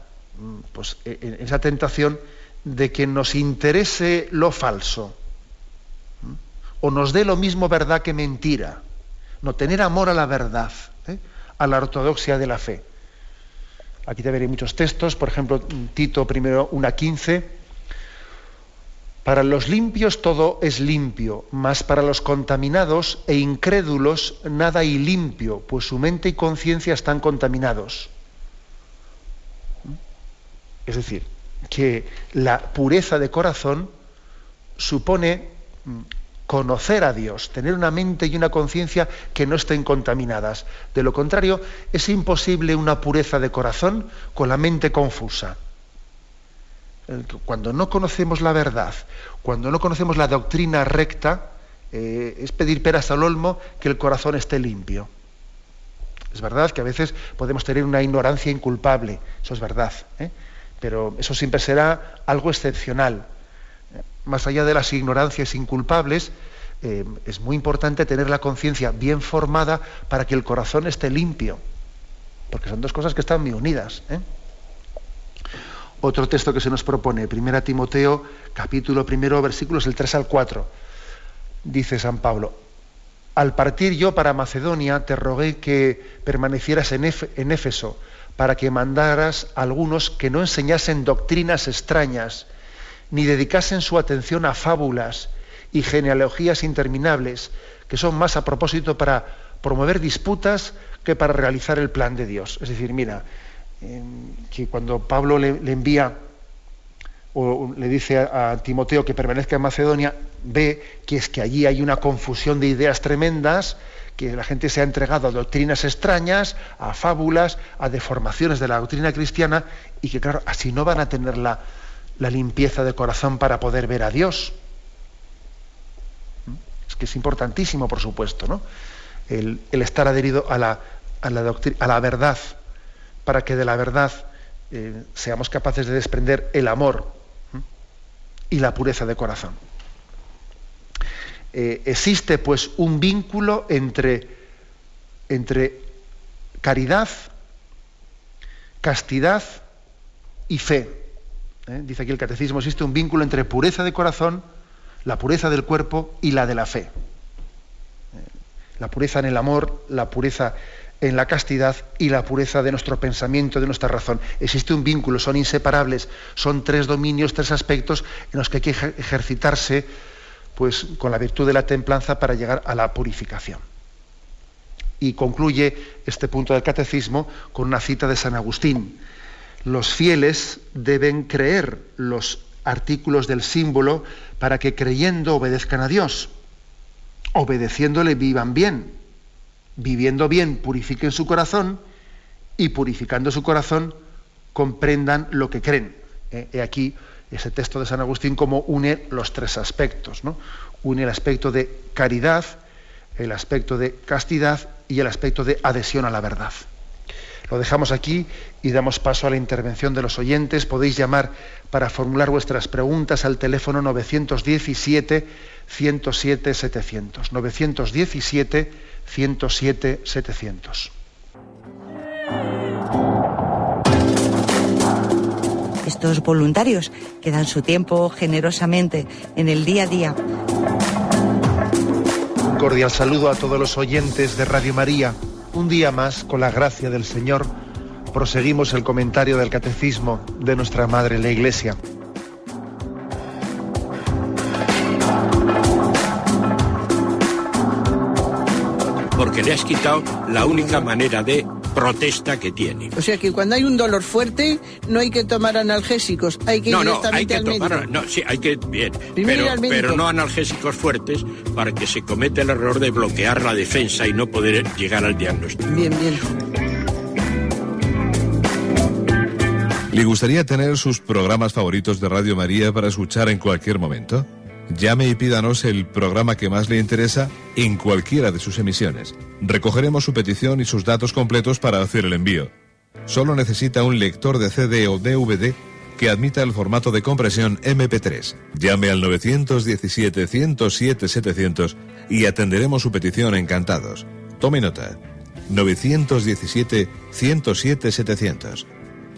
tentación de que nos interese lo falso, o nos dé lo mismo verdad que mentira. No, tener amor a la verdad, a la ortodoxia de la fe. Aquí te veré muchos textos, por ejemplo, Tito 1:15. Para los limpios todo es limpio, mas para los contaminados e incrédulos nada hay limpio, pues su mente y conciencia están contaminados. Es decir, que la pureza de corazón supone conocer a Dios, tener una mente y una conciencia que no estén contaminadas. De lo contrario, es imposible una pureza de corazón con la mente confusa. Cuando no conocemos la verdad, cuando no conocemos la doctrina recta, es pedir peras al olmo que el corazón esté limpio. Es verdad que a veces podemos tener una ignorancia inculpable, eso es verdad, pero eso siempre será algo excepcional. Más allá de las ignorancias inculpables, es muy importante tener la conciencia bien formada para que el corazón esté limpio, porque son dos cosas que están muy unidas. Otro texto que se nos propone, 1 Timoteo, capítulo 1, versículos del 3 al 4. Dice San Pablo: al partir yo para Macedonia, te rogué que permanecieras en Éfeso, para que mandaras a algunos que no enseñasen doctrinas extrañas, ni dedicasen su atención a fábulas y genealogías interminables, que son más a propósito para promover disputas que para realizar el plan de Dios. Es decir, mira, que cuando Pablo le envía o le dice a Timoteo que permanezca en Macedonia, ve que es que allí hay una confusión de ideas tremendas, que la gente se ha entregado a doctrinas extrañas, a fábulas, a deformaciones de la doctrina cristiana, y que claro, así no van a tener la limpieza de corazón para poder ver a Dios. Es que es importantísimo, por supuesto, ¿no? El estar adherido a la verdad, para que de la verdad seamos capaces de desprender el amor y la pureza de corazón. Existe pues un vínculo entre caridad, castidad y fe. Dice aquí el Catecismo, existe un vínculo entre pureza de corazón, la pureza del cuerpo y la de la fe. La pureza en el amor, la pureza en la castidad y la pureza de nuestro pensamiento, de nuestra razón. Existe un vínculo, son inseparables, son tres dominios, tres aspectos en los que hay que ejercitarse pues, con la virtud de la templanza para llegar a la purificación. Y concluye este punto del Catecismo con una cita de San Agustín. Los fieles deben creer los artículos del símbolo para que creyendo obedezcan a Dios, obedeciéndole vivan bien, viviendo bien purifiquen su corazón y purificando su corazón comprendan lo que creen. He aquí ese texto de San Agustín como une los tres aspectos, ¿no? Une el aspecto de caridad, el aspecto de castidad y el aspecto de adhesión a la verdad. Lo dejamos aquí y damos paso a la intervención de los oyentes. Podéis llamar para formular vuestras preguntas al teléfono 917-107-700. 917-107-700. Estos voluntarios que dan su tiempo generosamente en el día a día. Un cordial saludo a todos los oyentes de Radio María. Un día más, con la gracia del Señor, proseguimos el comentario del Catecismo de nuestra Madre la Iglesia. Porque le has quitado la única manera de protesta que tiene. O sea que cuando hay un dolor fuerte no hay que tomar analgésicos, hay que ir directamente al médico. Sí, hay que, bien, pero no analgésicos fuertes para que se cometa el error de bloquear la defensa y no poder llegar al diagnóstico. Bien. ¿Le gustaría tener sus programas favoritos de Radio María para escuchar en cualquier momento? Llame y pídanos el programa que más le interesa en cualquiera de sus emisiones. Recogeremos su petición y sus datos completos para hacer el envío. Solo necesita un lector de CD o DVD que admita el formato de compresión MP3. Llame al 917-107-700 y atenderemos su petición encantados. Tome nota. 917-107-700.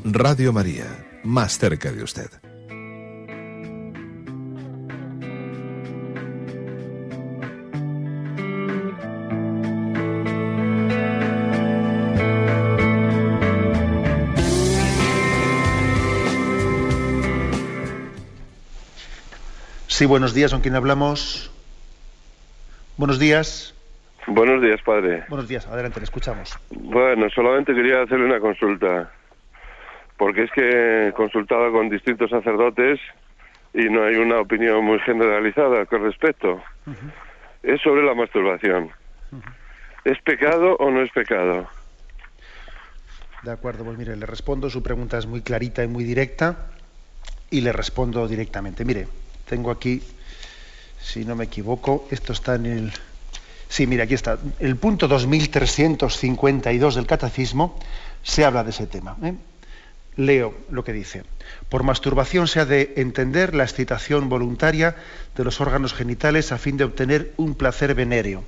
Radio María, más cerca de usted. Sí, buenos días, ¿con quién hablamos? Buenos días. Buenos días, padre. Buenos días, adelante, le escuchamos. Bueno, solamente quería hacerle una consulta, porque es que he consultado con distintos sacerdotes y no hay una opinión muy generalizada con respecto. Es sobre la masturbación. ¿Es pecado o no es pecado? De acuerdo, pues mire, le respondo, su pregunta es muy clarita y muy directa, y le respondo directamente. Mire, tengo aquí, si no me equivoco, esto está en el... Sí, mira, aquí está. El punto 2352 del Catecismo se habla de ese tema. Leo lo que dice. Por masturbación se ha de entender la excitación voluntaria de los órganos genitales a fin de obtener un placer venéreo.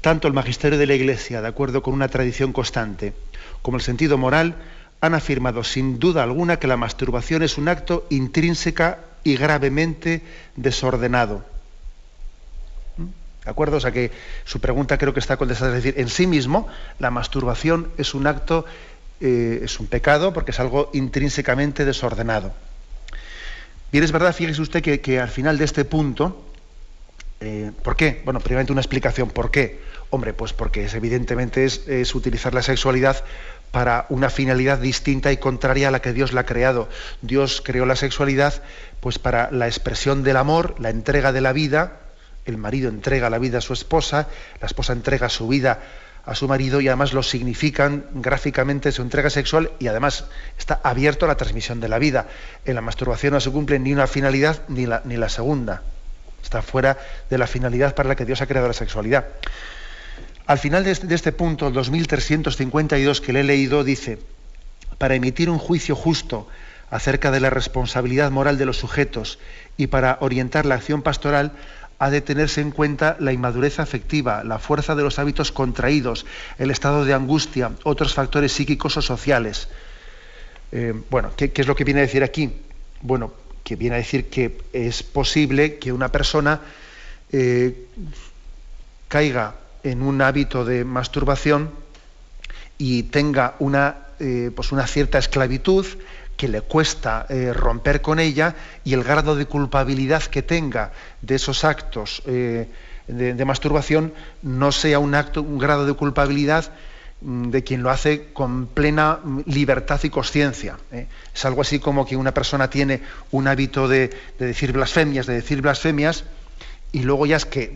Tanto el magisterio de la Iglesia, de acuerdo con una tradición constante, como el sentido moral, han afirmado sin duda alguna que la masturbación es un acto intrínseca y gravemente desordenado. ¿De acuerdo? O sea que su pregunta creo que está contestada, es decir, en sí mismo la masturbación es un acto, es un pecado porque es algo intrínsecamente desordenado. Bien, es verdad, fíjese usted que al final de este punto, ¿por qué? Bueno, primeramente una explicación, ¿por qué? Hombre, pues porque evidentemente es utilizar la sexualidad para una finalidad distinta y contraria a la que Dios la ha creado. Dios creó la sexualidad pues para la expresión del amor, la entrega de la vida. El marido entrega la vida a su esposa, la esposa entrega su vida a su marido y además lo significan gráficamente su entrega sexual y además está abierto a la transmisión de la vida. En la masturbación no se cumple ni una finalidad ni la segunda. Está fuera de la finalidad para la que Dios ha creado la sexualidad. Al final de este punto, el 2352 que le he leído, dice: para emitir un juicio justo acerca de la responsabilidad moral de los sujetos y para orientar la acción pastoral, ha de tenerse en cuenta la inmadurez afectiva, la fuerza de los hábitos contraídos, el estado de angustia, otros factores psíquicos o sociales. Bueno, ¿qué es lo que viene a decir aquí? Bueno, que viene a decir que es posible que una persona caiga en un hábito de masturbación y tenga una cierta esclavitud, que le cuesta romper con ella, y el grado de culpabilidad que tenga de esos actos de masturbación no sea un grado de culpabilidad de quien lo hace con plena libertad y consciencia. Es algo así como que una persona tiene un hábito de decir blasfemias, y luego ya es que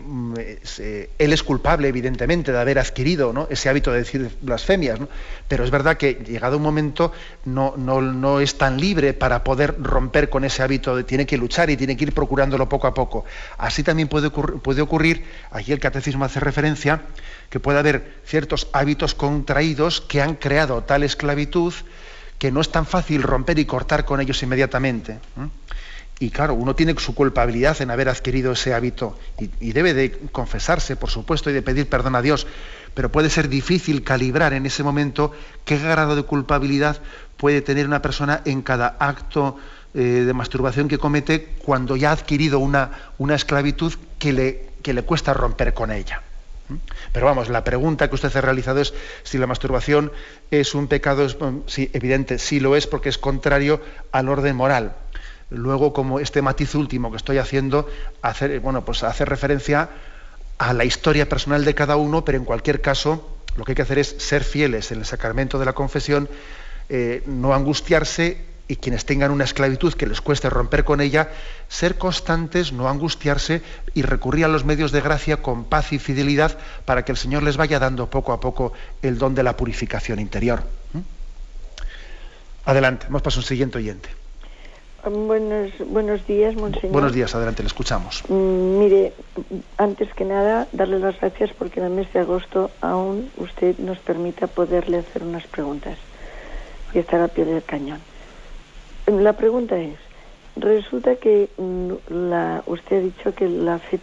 él es culpable, evidentemente, de haber adquirido, ¿no?, ese hábito de decir blasfemias, ¿no? Pero es verdad que llegado un momento no es tan libre para poder romper con ese hábito, tiene que luchar y tiene que ir procurándolo poco a poco. Así también puede ocurrir, aquí el Catecismo hace referencia, que puede haber ciertos hábitos contraídos que han creado tal esclavitud que no es tan fácil romper y cortar con ellos inmediatamente. Y claro, uno tiene su culpabilidad en haber adquirido ese hábito y debe de confesarse, por supuesto, y de pedir perdón a Dios, pero puede ser difícil calibrar en ese momento qué grado de culpabilidad puede tener una persona en cada acto de masturbación que comete cuando ya ha adquirido una esclavitud que le cuesta romper con ella. Pero vamos, la pregunta que usted ha realizado es si la masturbación es un pecado. Sí, evidente, sí lo es, porque es contrario al orden moral. Luego, como este matiz último que estoy haciendo, hace referencia a la historia personal de cada uno, pero en cualquier caso lo que hay que hacer es ser fieles en el sacramento de la confesión, no angustiarse, y quienes tengan una esclavitud que les cueste romper con ella, ser constantes, no angustiarse y recurrir a los medios de gracia con paz y fidelidad para que el Señor les vaya dando poco a poco el don de la purificación interior. Adelante, vamos para un siguiente oyente. Buenos días, monseñor. Buenos días, adelante, le escuchamos. Mire, antes que nada, darle las gracias porque en el mes de agosto aún usted nos permita poderle hacer unas preguntas y estar al pie del cañón. La pregunta es, resulta que usted ha dicho que la fe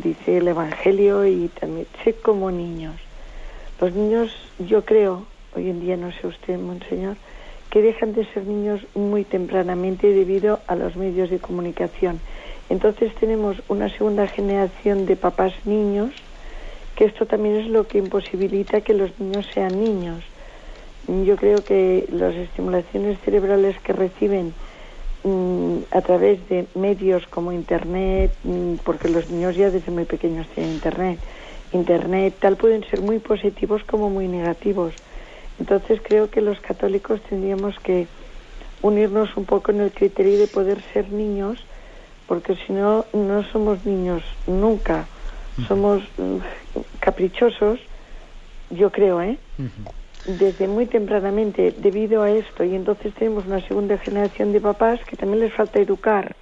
dice el Evangelio y también sé como niños. Los niños, yo creo, hoy en día, no sé usted, monseñor, que dejan de ser niños muy tempranamente debido a los medios de comunicación. Entonces tenemos una segunda generación de papás niños, que esto también es lo que imposibilita que los niños sean niños. Yo creo que las estimulaciones cerebrales que reciben a través de medios como Internet, porque los niños ya desde muy pequeños tienen Internet tal, pueden ser muy positivos como muy negativos. Entonces creo que los católicos tendríamos que unirnos un poco en el criterio de poder ser niños, porque si no, no somos niños nunca. Somos caprichosos, yo creo, desde muy tempranamente debido a esto, y entonces tenemos una segunda generación de papás que también les falta educar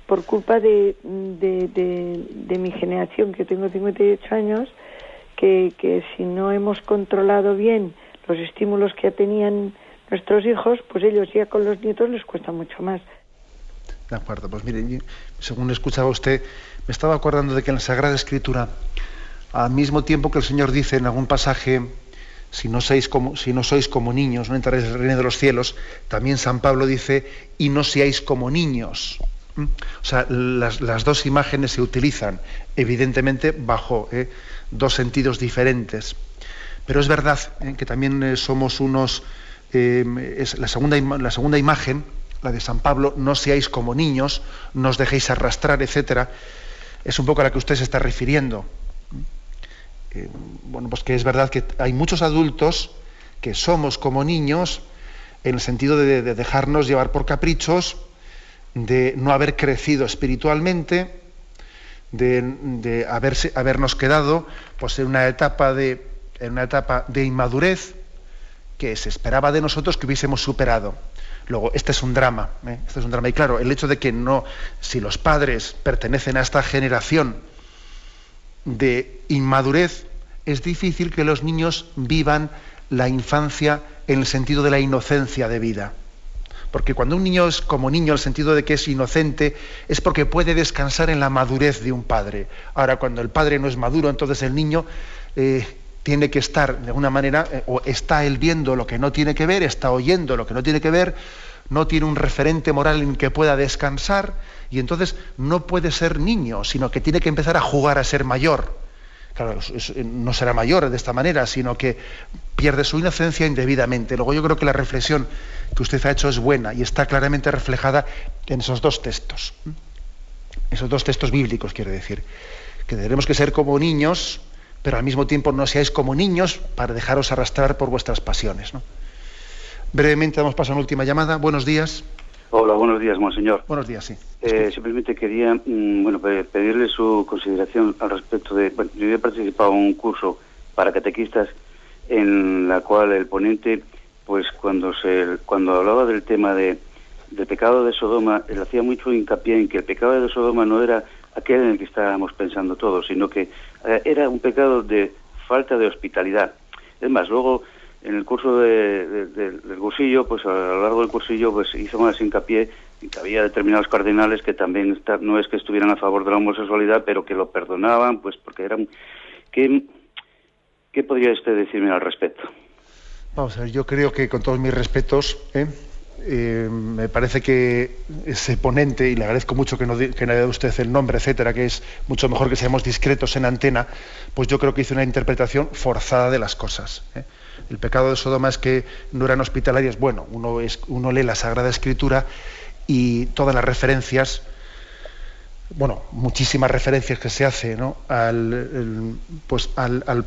por culpa de mi generación, que tengo 58 años, que si no hemos controlado bien los estímulos que tenían nuestros hijos, pues ellos ya con los nietos les cuesta mucho más. De acuerdo, pues mire, según escuchaba usted, me estaba acordando de que en la Sagrada Escritura, al mismo tiempo que el Señor dice en algún pasaje, si no sois como niños, no entraréis en el reino de los cielos, también San Pablo dice, y no seáis como niños. O sea, las dos imágenes se utilizan, evidentemente, bajo dos sentidos diferentes. Pero es verdad que también somos unos... es la segunda imagen, la de San Pablo, no seáis como niños, no os dejéis arrastrar, etcétera, es un poco a la que usted se está refiriendo. Bueno, pues que es verdad que hay muchos adultos que somos como niños en el sentido de dejarnos llevar por caprichos, de no haber crecido espiritualmente, de habernos quedado pues en una etapa de inmadurez que se esperaba de nosotros que hubiésemos superado. Luego, este es un drama, y claro, el hecho de que no, si los padres pertenecen a esta generación de inmadurez, es difícil que los niños vivan la infancia en el sentido de la inocencia de vida. Porque cuando un niño es como niño, en el sentido de que es inocente, es porque puede descansar en la madurez de un padre. Ahora, cuando el padre no es maduro, entonces el niño tiene que estar, de alguna manera, o está él viendo lo que no tiene que ver, está oyendo lo que no tiene que ver, no tiene un referente moral en que pueda descansar, y entonces no puede ser niño, sino que tiene que empezar a jugar a ser mayor. Claro, no será mayor de esta manera, sino que pierde su inocencia indebidamente. Luego yo creo que la reflexión que usted ha hecho es buena y está claramente reflejada en esos dos textos bíblicos, quiero decir, que tendremos que ser como niños, pero al mismo tiempo no seáis como niños para dejaros arrastrar por vuestras pasiones, ¿no? Brevemente damos paso a una última llamada. Buenos días. Hola, buenos días, monseñor. Buenos días, sí. Simplemente quería pedirle su consideración al respecto de... Bueno, yo he participado en un curso para catequistas en la cual el ponente, pues cuando hablaba del tema del pecado de Sodoma, él hacía mucho hincapié en que el pecado de Sodoma no era aquel en el que estábamos pensando todos, sino que era un pecado de falta de hospitalidad. Es más, luego en el curso del cursillo, pues a lo largo del cursillo, pues hizo más hincapié en que había determinados cardenales que también no es que estuvieran a favor de la homosexualidad, pero que lo perdonaban, pues porque eran... ¿Qué podría usted decirme al respecto? Vamos a ver, yo creo que con todos mis respetos, me parece que ese ponente, y le agradezco mucho que no dé usted el nombre, etcétera, que es mucho mejor que seamos discretos en antena, pues yo creo que hizo una interpretación forzada de las cosas. El pecado de Sodoma es que no eran hospitalarios. Bueno, uno lee la Sagrada Escritura y todas las referencias, muchísimas referencias que se hace, ¿no?, al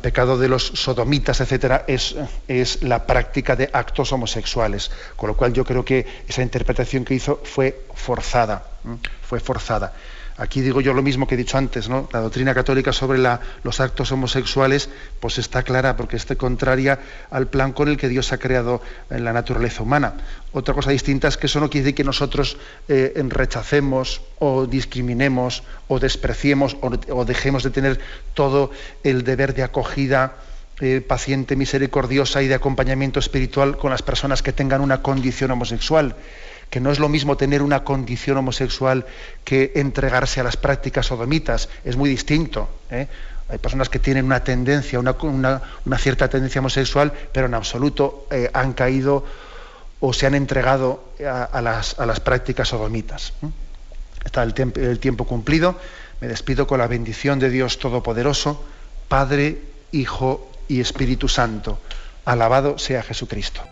pecado de los sodomitas, etcétera, es la práctica de actos homosexuales, con lo cual yo creo que esa interpretación que hizo fue forzada. Aquí digo yo lo mismo que he dicho antes, ¿no? La doctrina católica sobre los actos homosexuales pues está clara, porque está contraria al plan con el que Dios ha creado la naturaleza humana. Otra cosa distinta es que eso no quiere decir que nosotros rechacemos o discriminemos o despreciemos o dejemos de tener todo el deber de acogida paciente, misericordiosa y de acompañamiento espiritual con las personas que tengan una condición homosexual. Que no es lo mismo tener una condición homosexual que entregarse a las prácticas sodomitas, es muy distinto. Hay personas que tienen una tendencia, una cierta tendencia homosexual, pero en absoluto han caído o se han entregado a las prácticas sodomitas. Está el tiempo cumplido. Me despido con la bendición de Dios Todopoderoso, Padre, Hijo y Espíritu Santo. Alabado sea Jesucristo.